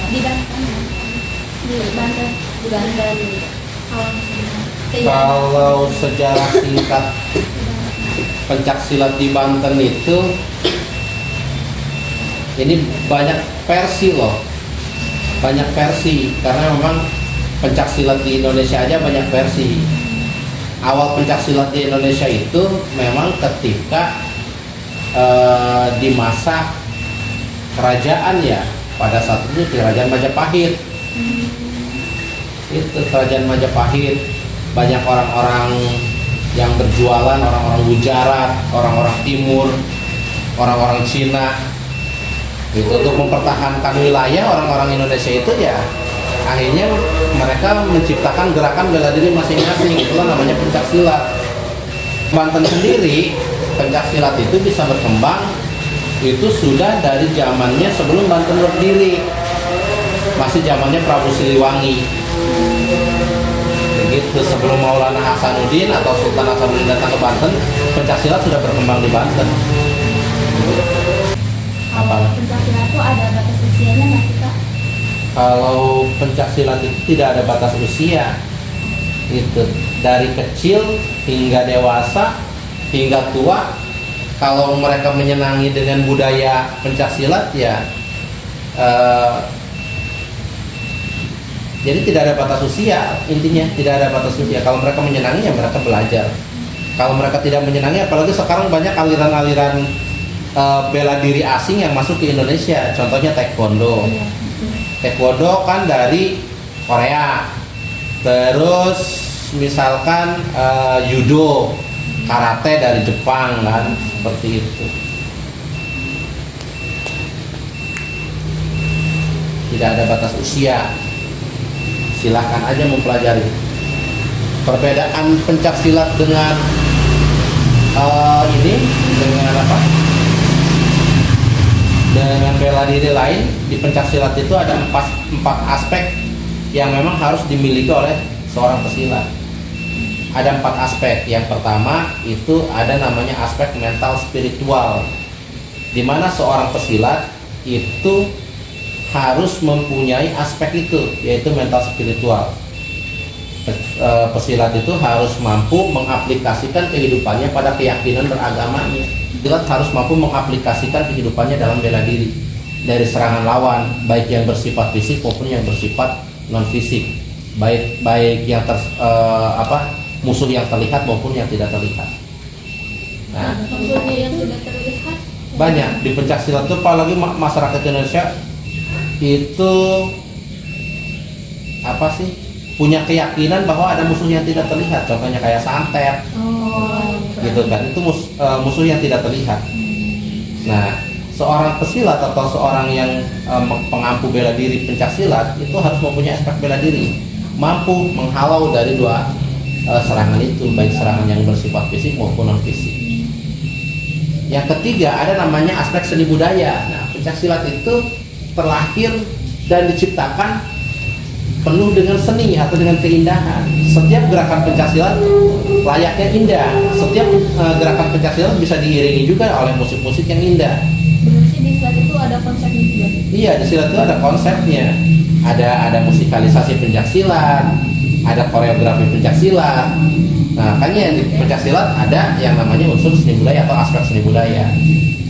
Di Banten. Di Banten. Di Banten. Kalau sejarah singkat pencak silat di Banten itu, ini banyak versi loh, banyak versi karena memang pencak silat di Indonesia aja banyak versi. Awal pencak silat di Indonesia itu memang ketika di masa kerajaan ya, pada saat itu kerajaan Majapahit. Itu kerajaan Majapahit, banyak orang-orang yang berjualan, orang-orang Gujarat, orang-orang Timur, orang-orang Cina. Itu untuk mempertahankan wilayah orang-orang Indonesia itu ya, akhirnya mereka menciptakan gerakan bela diri masing-masing. Itulah namanya pencak silat. Banten sendiri, pencak silat itu bisa berkembang itu sudah dari zamannya sebelum Banten berdiri, masih zamannya Prabu Siliwangi. Begitu, sebelum Maulana Hasanuddin atau Sultan Hasanuddin datang ke Banten, pencak silat sudah berkembang di Banten. Kalau pencak silat itu ada batas usianya nggak sih, Kak? Kalau pencak silat itu tidak ada batas usia. Itu dari kecil hingga dewasa hingga tua, kalau mereka menyenangi dengan budaya pencak silat ya, jadi tidak ada batas usia. Intinya tidak ada batas usia. Kalau mereka menyenangi ya mereka belajar. Kalau mereka tidak menyenangi, apalagi sekarang banyak aliran-aliran bela diri asing yang masuk ke Indonesia. Contohnya taekwondo. Taekwondo kan dari Korea. Terus misalkan judo, karate dari Jepang kan, seperti itu. Tidak ada batas usia. Silahkan aja mempelajari. Perbedaan pencak silat dengan dengan apa? Dengan bela diri lain, di pencak silat itu ada empat aspek yang memang harus dimiliki oleh seorang pesilat. Ada 4 aspek. Yang pertama itu ada namanya aspek mental spiritual, di mana seorang pesilat itu harus mempunyai aspek itu, yaitu mental spiritual. Pesilat itu harus mampu mengaplikasikan kehidupannya pada keyakinan beragamanya. Pesilat harus mampu mengaplikasikan kehidupannya dalam bela diri dari serangan lawan, baik yang bersifat fisik maupun yang bersifat non fisik, baik yang musuh yang terlihat maupun yang tidak terlihat. Nah, Musuhnya yang tidak terlihat banyak di pencak silat itu, apalagi masyarakat Indonesia itu punya keyakinan bahwa ada musuh yang tidak terlihat. Contohnya kayak santet, gitu kan, itu musuh yang tidak terlihat. Nah, seorang pesilat atau seorang yang pengampu bela diri pencak silat itu harus mempunyai aspek bela diri, mampu menghalau dari 2 serangan itu, baik serangan yang bersifat fisik maupun non fisik. Yang ketiga ada namanya aspek seni budaya. Nah, pencak silat itu terlahir dan diciptakan penuh dengan seni atau dengan keindahan. Setiap gerakan pencak silat layaknya indah. Setiap gerakan pencak silat bisa diiringi juga oleh musik-musik yang indah. Benar sih, di silat itu ada konsepnya juga. Iya, di silat itu ada konsepnya. Ada musikalisasi pencak silat, ada koreografi pencak silat. Nah, makanya di pencak silat ada yang namanya unsur seni budaya atau aspek seni budaya.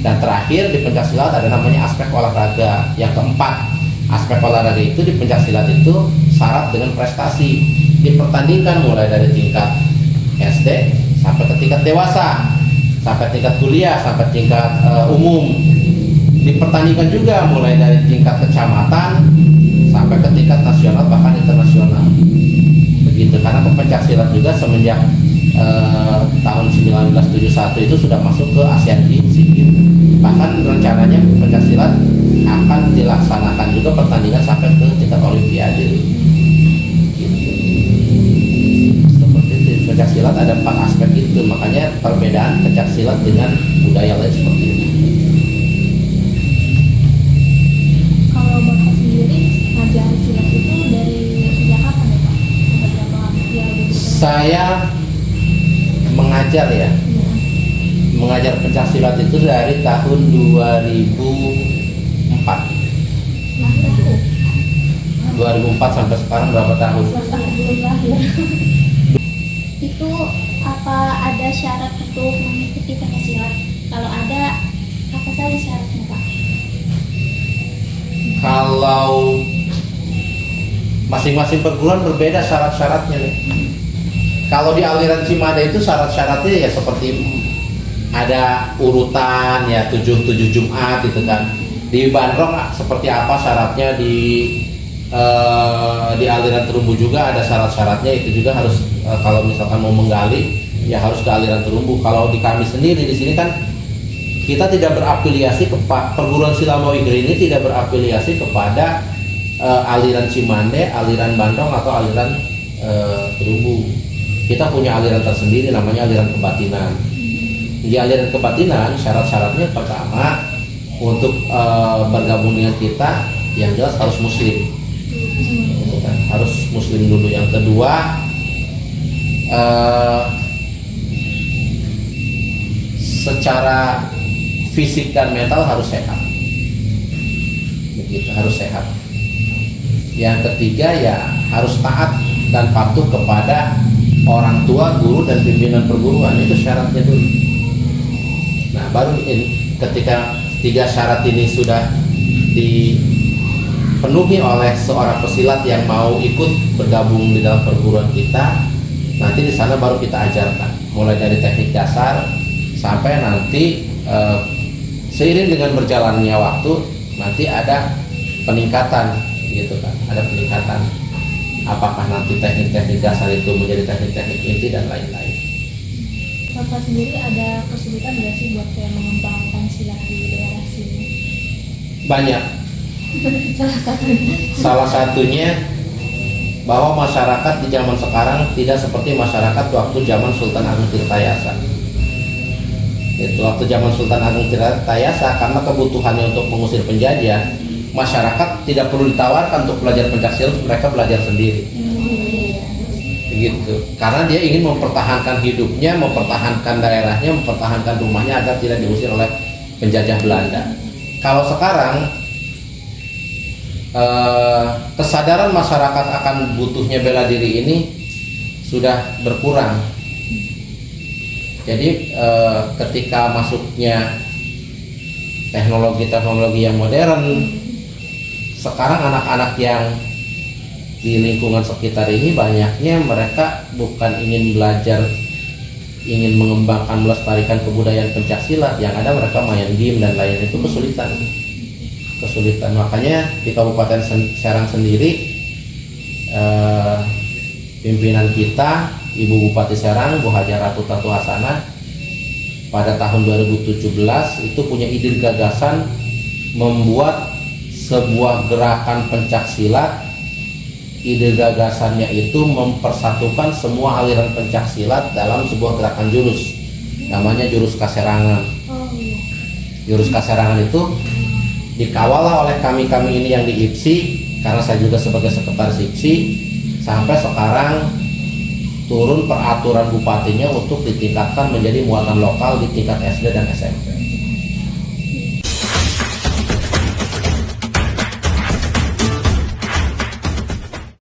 Dan terakhir di pencak silat ada namanya aspek olahraga. Yang keempat, aspek olahraga itu di pencak silat itu syarat dengan prestasi. Dipertandingkan mulai dari tingkat SD sampai ke tingkat dewasa, sampai tingkat kuliah, sampai tingkat umum. Dipertandingkan juga mulai dari tingkat kecamatan sampai ke tingkat nasional bahkan internasional. Begitu, karena pencak silat juga semenjak tahun 1971 itu sudah masuk ke Asian Games. Bahkan rencananya pencak silat akan dilaksanakan juga pertandingan sampai ke tingkat olimpiade. Seperti itu, pencak silat ada 4 aspek itu, makanya perbedaan pencak silat dengan budaya lain seperti itu. Kalau Bapak sendiri ngajar silat itu dari sejak kapan ya, Pak? Sampai berapa lama? Ya, Saya mengajar ya, mengajar pencak silat itu dari tahun 2004. Lahir aku. 2004 sampai sekarang berapa tahun? belum lahir. Itu apa ada syarat untuk mengikuti pencaksilat? Kalau ada, apa saja syaratnya Pak? Kalau masing-masing perguruan berbeda syarat-syaratnya nih. Kalau di aliran Cimada itu syarat-syaratnya ya seperti ada urutan ya 7 Jumat gitu kan. Di Bandrong seperti apa syaratnya, di aliran Terumbu juga ada syarat-syaratnya, itu juga harus kalau misalkan mau menggali ya harus ke aliran Terumbu. Kalau di kami sendiri di sini kan kita tidak berafiliasi ke perguruan silat Loiger ini tidak berafiliasi kepada aliran Cimande, aliran Bandrong atau aliran Terumbu. Kita punya aliran tersendiri namanya aliran Kebatinan. Di aliran Kebatinan syarat-syaratnya pertama untuk bergabung dengan kita yang jelas harus muslim. Gitu kan? Harus muslim dulu. Yang kedua secara fisik dan mental harus sehat. Begitu, harus sehat. Yang ketiga ya harus taat dan patuh kepada orang tua, guru dan pimpinan perguruan. Itu syaratnya dulu. Nah, baru ketika 3 syarat ini sudah dipenuhi oleh seorang pesilat yang mau ikut bergabung di dalam perguruan kita, nanti di sana baru kita ajarkan mulai dari teknik dasar sampai nanti seiring dengan berjalannya waktu nanti ada peningkatan gitu kan, ada peningkatan apakah nanti teknik-teknik dasar itu menjadi teknik-teknik inti dan lain-lain. Bapak sendiri ada kesulitan nggak sih buat kayak mengembangkan silat di daerah sini? Banyak. Salah satunya. Salah satunya bahwa masyarakat di zaman sekarang tidak seperti masyarakat waktu zaman Sultan Agung Tirtayasa. Itu waktu zaman Sultan Agung Tirtayasa, karena kebutuhannya untuk mengusir penjajah, masyarakat tidak perlu ditawarkan untuk belajar pencaksilat, mereka belajar sendiri. Gitu. Karena dia ingin mempertahankan hidupnya, mempertahankan daerahnya, mempertahankan rumahnya agar tidak diusir oleh penjajah Belanda. Kalau sekarang kesadaran masyarakat akan butuhnya bela diri ini sudah berkurang. Jadi ketika masuknya teknologi-teknologi yang modern, sekarang anak-anak yang di lingkungan sekitar ini banyaknya mereka bukan ingin belajar, ingin mengembangkan, melestarikan kebudayaan pencaksilat. Yang ada mereka main game dan lain, itu kesulitan. Makanya di Kabupaten Serang sendiri pimpinan kita, Ibu Bupati Serang, Bu Hajar Ratu Tatu Hasanah, pada tahun 2017 itu punya ide gagasan membuat sebuah gerakan pencaksilat. Ide gagasannya itu mempersatukan semua aliran pencaksilat dalam sebuah gerakan jurus, namanya Jurus Kaserangan. Jurus Kaserangan itu dikawal oleh kami ini yang di IPSI, karena saya juga sebagai sekretaris IPSI, sampai sekarang turun peraturan bupatinya untuk ditingkatkan menjadi muatan lokal di tingkat SD dan SMP.